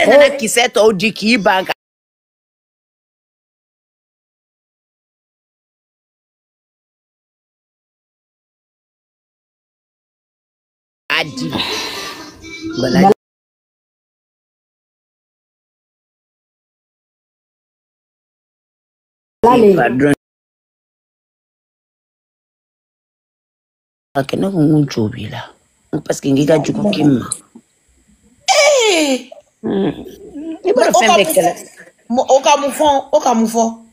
na kiseto ojiki banga adi bala padron akena kunjobila parce que ngiga jukukima Okamufo.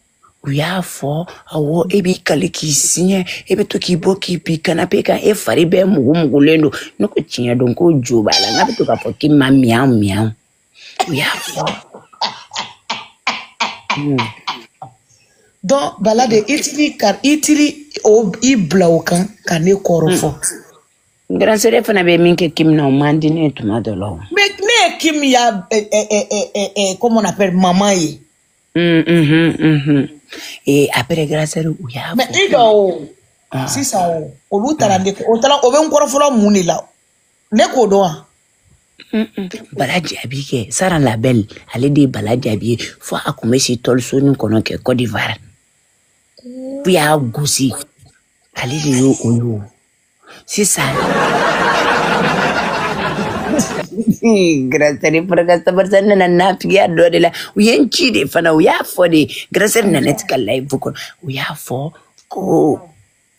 We are for our ebi kaliki sinye ebe to kibo kipi kanapeka e faribe mugulendo no ko chinya don ko jobala ngabe to ka foki ma miau miau we are for Donc balade itili o iblaukan kane korofo. Grand sere fana be minke kim na mandi ne tuma de lo. Mais kim ya comment on appelle maman yi. Et après grand sere ou ya. Mais ido si ça o lutala de o tala o be nkorofo la muni la. Ne ko do a. Balaji abike Sara Label ale de balaji abi fo akume si tol so ni kono ke Côte d'Ivoire. Ya gusi ale de yo oyo. C'est ça. Grazie per questa persona non ha figato della uyenci de fana uya for de grazie na etika live ko uya for ko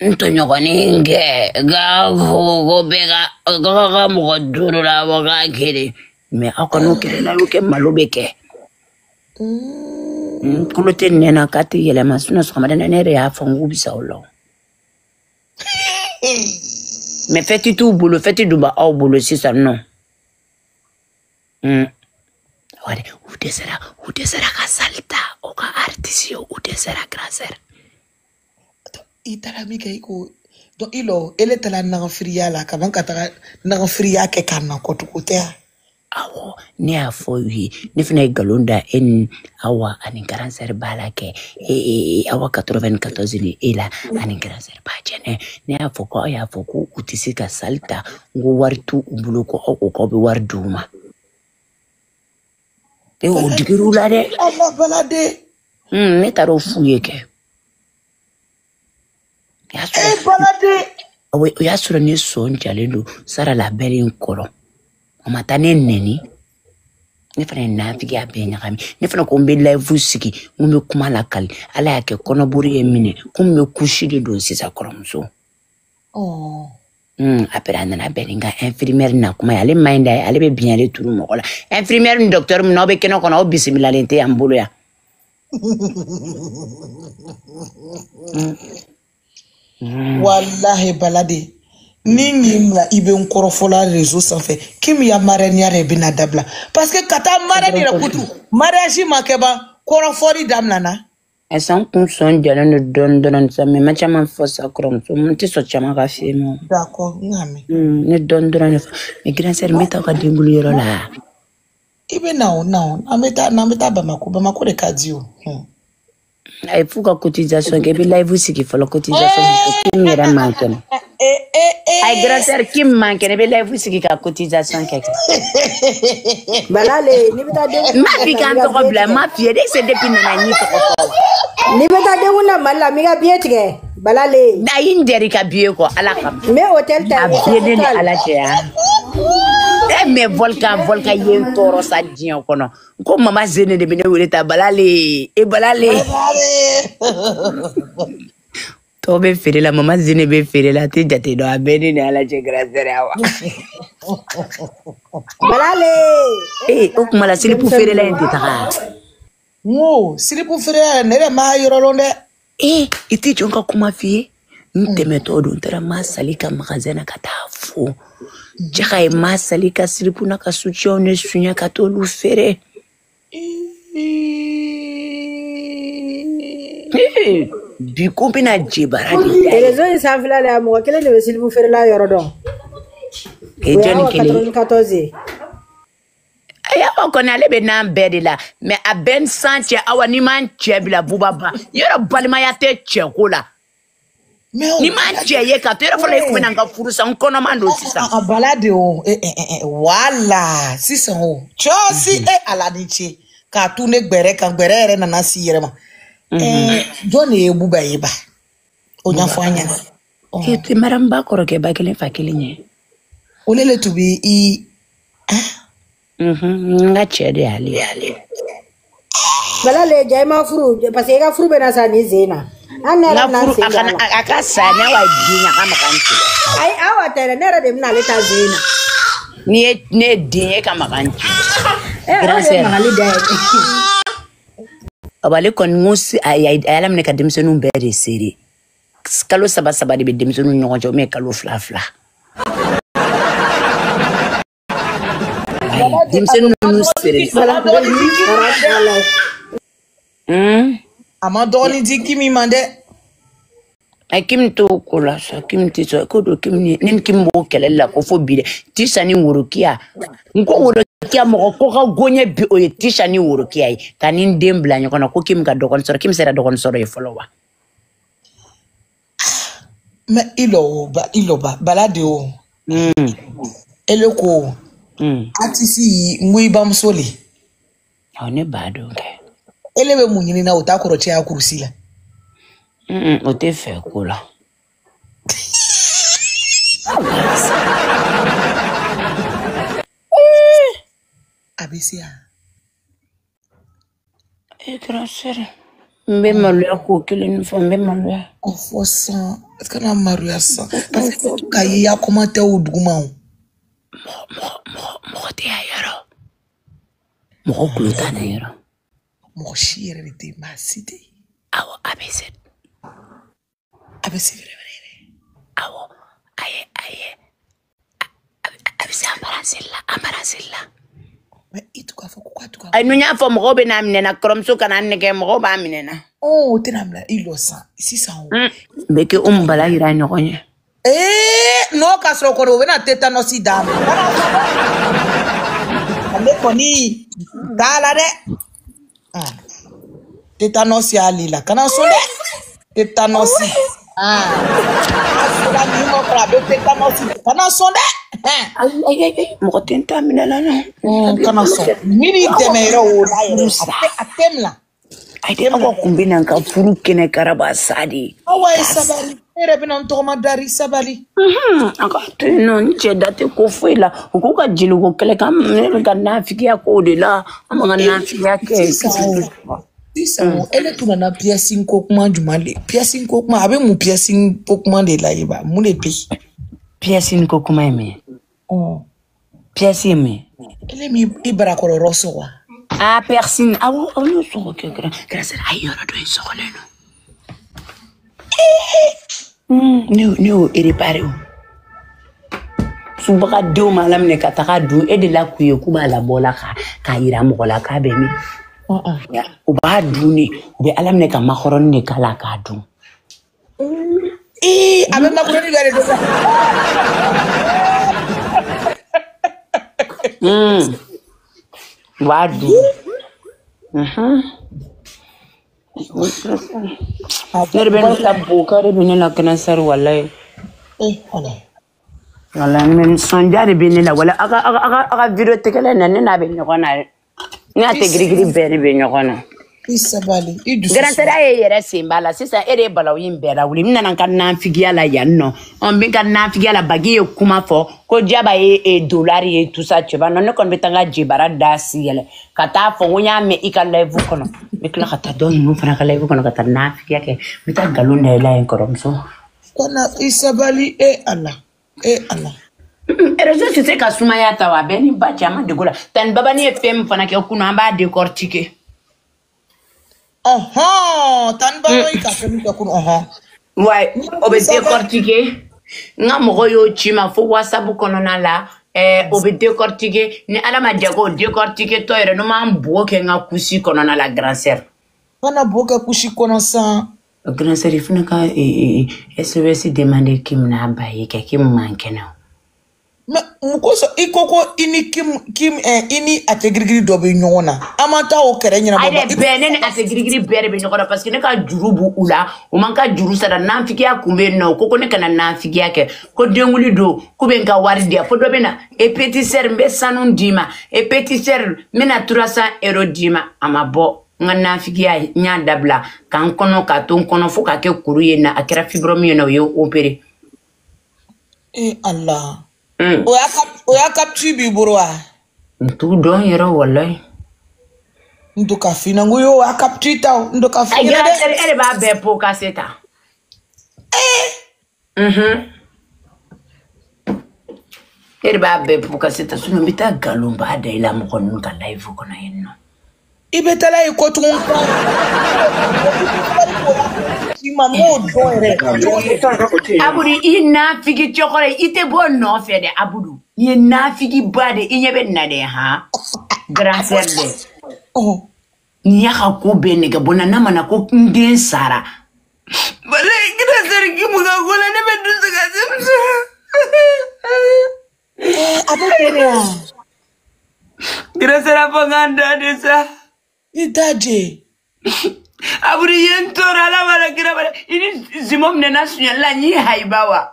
ntonyo koninge ga go bega ga mo duro la boga kere me akono kere la uke malobeke kulo tenena kati yele masuna so madana nere ya fangu bisa olo. Mais faites tout boulot, faites du bas au boulot, c'est ça, non. Ouais, où desera ka salta, ou ka artisio, où desera graser. Itala mi kay ko donc ilo ele tala na fria la kaban katara na fria ke kana ko to kote. Awo, ni afo wi, ni fina galonda en awa ani graser balake awa 94 ni ela ani graser ba jene ni afo ko ya afo ko utisika salta ngo wartu ubuloko ko be warduma. E o digirula de Allah balade. Ne taro fuye ke. Balade. Awe ya sura ni son jalendo Sara Label en kolo. Matane neni ne fana na figa be nyakami ne fana ko mbe live siki ngume kuma la kali ala yake kono buri emine kumme kushide do sisa koromso après na belinga infirmière na kuma yale mind ale be bien le turu mokola infirmière ni docteur no be keno kono bismillah lente ambulo ya wallahi balade Ningi mla ibe nkorofola réseau sans fait kim ya mareniare bina dabla parce que kata mareni la kutu mariage makeba korofori damla na esan kun son jalano don sa me machama fosa krom so munti so chama ka fimo d'accord ngami ne don me grand sœur meta ka dingulu yoro la Ibe non, nameta Bamako de Kadio. Il faut que cotisation, que live aussi qu'il faut la cotisation. Qui me manque. Ay grandeur qui manque, ne be live aussi qu'il a cotisation quelque. Balale, ni beta de. Ma fille quand on problème, ma fille, c'est depuis nana ni to. Ni beta de una mala miga bietige. Balale. Na inderi ka biye ko ala kam. Me hotel ta. Biye ni ala tia. Mais volcan yen toro sa dion kono ko mama zene de bene wuleta balale e balale to be fere la mama zene be fere la te jate do abeni ne ala je grandeur awa balale o kuma la sili pour fere la ente taka sili pour fere ne ma yoro londe iti jonka kuma fie nteme to do ntera ma salika magazena katafu Jaka e masali ka siripuna ka sucho ne sunya ka tolu fere. Bi kumpi na jibara di. Elezo ni sanfila le amu kele ne silipu fere la yorodon. E joni kele. 14. Aya ko na lebe na mbedi la, me a ben sanche awa ni man chebila bubaba. Yoro balima ya te chekola. Ni manche ye ka tera fala ko nanga furusa nkono mando sisa balade o wala sisa o chosi aladiche ka tune gbere kan gbere re na si yere ma joni e buba yeba onya fanya ke te maramba koro ke ba kele fa kele nye olele to be nga chede ali balale jaima furu parce que ga furu bena sa ni zena na furu aka sanya wa dinya kama kanti ai awa tere nera de mna leta zena ne dinya kama kanti grâce magali de abale kon ngusi ayalam ne kadimsenu mbere seri kalo saba de bedimsenu nyonjo me kalo fla dimsenu nu seri ama doni di kimi mande ay kim to kula sa kim ti so ko do kim ni nin kim bo kelela ko fo bi de ti sani wurukia nko wurukia mo ko ka gonye bi o ti sani wurukia yi kanin dembla nyoko na ko kim ga dokon soro kim sera dokon soro e followa me ilo ba balade o eleko atisi ngui bamsoli one bado ke elewe munyini na utakoro che akurusila o te fe kula abisia grosser mbe malu ko kile ni fo mbe malu ofosa kana maru ya sa parce que kayi ya komate uduguma mo te ayaro mo kuluta na yaro mo shire de masite awo abese vreme awo aye abese ambarasilla me ituka fo kwatuka ay nunya fo mo be na minena kromso kana neke mo ba minena tenamla ilosa sisa beke bala ira nyokonye no kasro ko we na tétanos dam ale koni dala de tétanos ya lila kana sonde tétanos asura ni mo pra be tétanos kana sonde ay mo tenta minela no kana so mini temero o dai atemla ay de ko kumbina ka furu kene karaba sadi awai sabari ere bina ntoma dari sabali aka tino nche date ko fuela ko ka jilu ko kele kam ga nafiki ya ko de la amanga nafiki ya ke Disa ele tuna na piercing kokuma jumale piercing kokuma abe mu piercing kokuma de la yeba mu le pe piercing kokuma me piercing me ele mi ibara ko roso wa piercing awo no so ke grâce à yoro do so leno no iripare subaka do malam ne kataka du e de la kuye kuma la bola ka ira mo la ka be mi o ba duni be alam ne ka makoron ne kala ka du abe makoron gare do Wadu. Nerben tabuka rebine la cancer walay. Wala men sonja rebine la wala aga video tekele na na be nyokona. Nga te grigri be nyokona. Isabali idu. Grantera yere simbala sisa ere balaw yimbera wuli minana kan na figia la yanno. On bin kan na figia la bagi kuma fo ko jaba e dollar e tout ça tu vas non kon betanga jibara dasi yele. Kata fo wonya me ikala evu kono. Mikla kata don mu fana kala evu kono kata na figia ke mita galunda la en koromso. Kona Isabali e Allah. E Allah. Erezo tu sais ka sumaya tawa beni ba chama de gola. Tan baba ni fem fana ke kuno amba décortiquer. Tan baba yi ka fem ke kuno Ouais, obe décortiquer. Nga mogo yo chima fo WhatsApp kono na la obe décortiquer ni ala ma jago décortiquer to ere no ma mbo ke nga kusi kono na la grand sœur. Kana boka kushi kono sa. Grand sœur ifuna ka SOS demander kim na baye ke kim manke na. Ma mukoso ikoko ini kim ini ategrigri dobe nyona amata o kere nyina baba ade benen ategrigri bere be nyona parce que ne ka jurubu ula o man ka juru sada namfiki akumbe no koko ne kana namfiki yake ko denguli do ko be nka wari dia fo do be na e petit ser mbe sanon dima e petit ser mena 300 € dima amabo nga namfiki ya nya dabla kan kono ka ton kono fo ka ke kuru ye na akira fibromi no yo opere Allah Oya capture biburwa. Ntu don yero wallahi. Ntu kafina nguyo oya capture ta ntu kafina de. Ere ba be po kaseta. Ere ba be po kaseta suno bita galumba da ila mo kono ka live kono yenno. Ibetala ikotu nko. Mamo doere. Abudi ina figi chokore ite bo no fede abudu. Ye na figi bade inyebe nade ha. Grand sœur de. Ni ya ko be ne ga bona na mana ko nden sara. Bale grand sœur ki mu ga gola ne be dusu ga abukere. Grand sœur afanganda de sa. Idaje. Aburi yentora la wala kira bala ini zimom nena suya la ni haibawa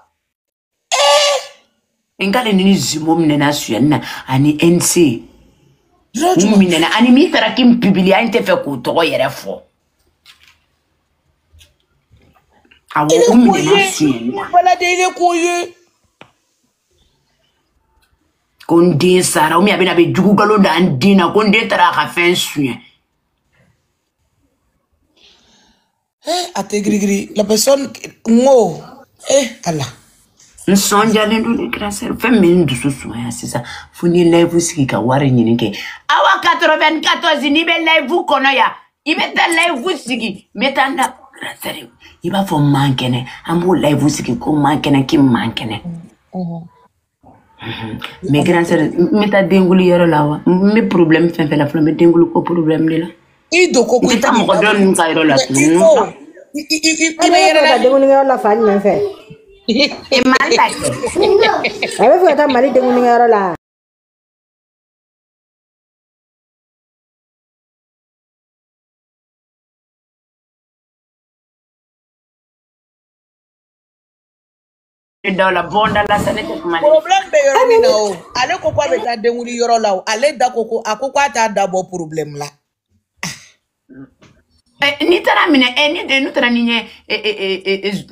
engale ni zimom nena suya na ani NC mumi nena ani mi tarakim publia inte fe ko to yere fo awo mumi nena suya bala de ile ko ye konde sara umi abena be jugu galo da andina konde tara ka fen suya. Ategrigri, la personne ngo Allah. Nous sommes allés nous les grâce femmes de soutien c'est ça. Funi live siki ka wari nyinike. Awa 94 ni be live kono ya. Ibe ta live siki metanda grâce. Iba fo mankene. Amu live siki ko mankene ki mankene. Mais grâce meta dengulu yoro lawa. Me problème fen fe la flamme dengulu ko problème de la. Ido koko ita mo ko don ka iro la denguni ngero la fani men fe e malta ebe fu ta mali denguni ngero la la bonda la sanete ko mali problème be yoro ni na o ale koko abeta denguni yoro la o ale da koko akoko ata da bo problème la. Ni tara mine ni de nous tara ni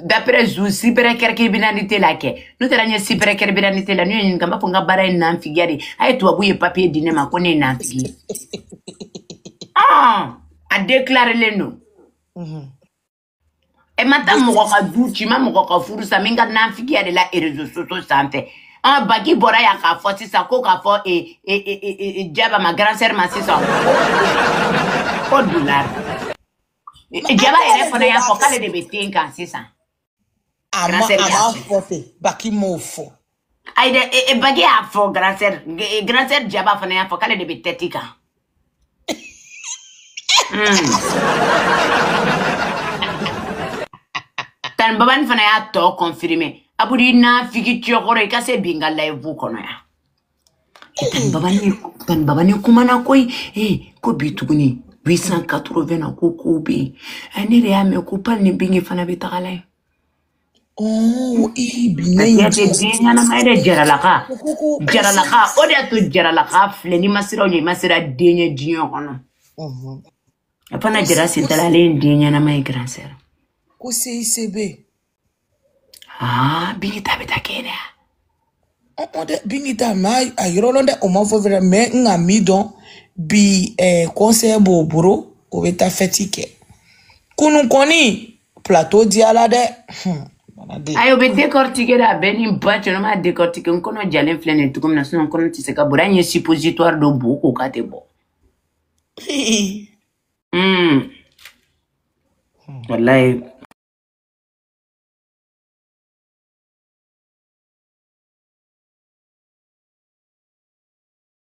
d'après zou super criminalité la ke nous tara ni super criminalité la ni ngamba ponga bara na mfigari ay to abuye papier dine ma kone na mfigi a déclarer le nous e mata mo ka duchi ma mo ka furu sa minga na mfigari la réseaux sociaux santé un bagi bora ya ka fo si sa ko ka fo jaba ma grand sœur ma si sa ko dollar Jaba ere fona ya fokale de betinka sisa. Ama fote baki mofo. Aide bagi a fo grand sœur jaba fona ya fokale de betetika. Tan baban fona ya to confirmer. Abudi na figi chokore ka se binga live kono ya. tan babani kumana koy ko bi tuguni 880 na ko bi ani re ame ko pal ni bingi fana bi tagalay binayi na maire jaralaka o de to jaralaka fle ni masira ni masira denye dinyo kono apana jara sintala le denye na mai grand sœur ko CICB bingi tabeta kene on de bingi ta mai ayirolonde o man fo vrai mais nga mi don bi conseil boburo o beta fetike kunu koni plateau diala de ayo be décortiquer la beni batcho ma décortiquer on kono jalen flene tout comme na son kono ti se ka boranye suppositoire do boko kate bo wallahi